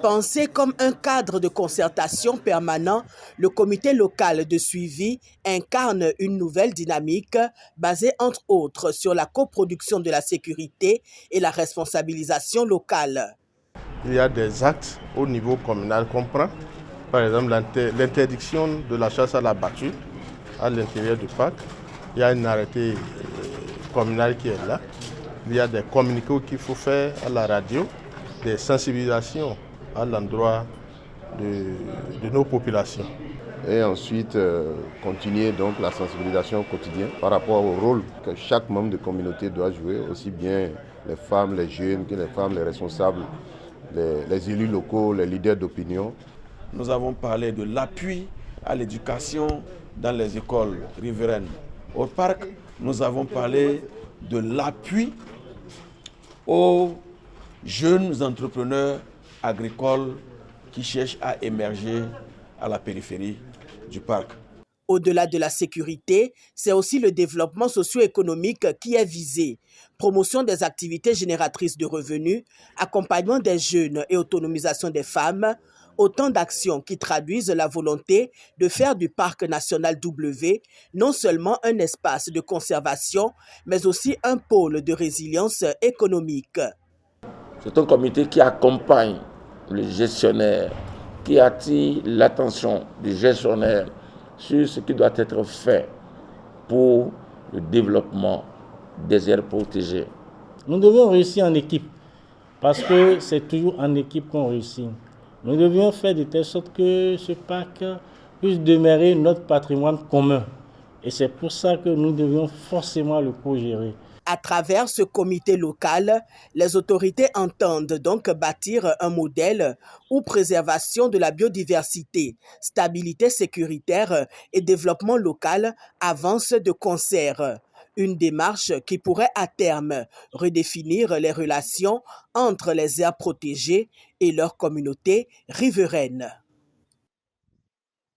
Pensé comme un cadre de concertation permanent, le comité local de suivi incarne une nouvelle dynamique basée entre autres sur la coproduction de la sécurité et la responsabilisation locale. Il y a des actes au niveau communal qu'on prend, par exemple l'interdiction de la chasse à la battue à l'intérieur du parc. Il y a un arrêté communal qui est là. Il y a des communiqués qu'il faut faire à la radio, des sensibilisations à l'endroit de nos populations. Et ensuite, continuer donc la sensibilisation quotidienne par rapport au rôle que chaque membre de communauté doit jouer, aussi bien les femmes, les jeunes, que les femmes, les responsables, les élus locaux, les leaders d'opinion. Nous avons parlé de l'appui à l'éducation dans les écoles riveraines. Au parc, nous avons parlé de l'appui aux jeunes entrepreneurs agricoles qui cherchent à émerger à la périphérie du parc. Au-delà de la sécurité, c'est aussi le développement socio-économique qui est visé. Promotion des activités génératrices de revenus, accompagnement des jeunes et autonomisation des femmes, autant d'actions qui traduisent la volonté de faire du parc national W non seulement un espace de conservation, mais aussi un pôle de résilience économique. C'est un comité qui accompagne le gestionnaire, qui attire l'attention du gestionnaire sur ce qui doit être fait pour le développement des aires protégées. Nous devons réussir en équipe, parce que c'est toujours en équipe qu'on réussit. Nous devions faire de telle sorte que ce parc puisse demeurer notre patrimoine commun. Et c'est pour ça que nous devions forcément le co-gérer. À travers ce comité local, les autorités entendent donc bâtir un modèle où préservation de la biodiversité, stabilité sécuritaire et développement local avancent de concert. Une démarche qui pourrait à terme redéfinir les relations entre les aires protégées et leurs communautés riveraines.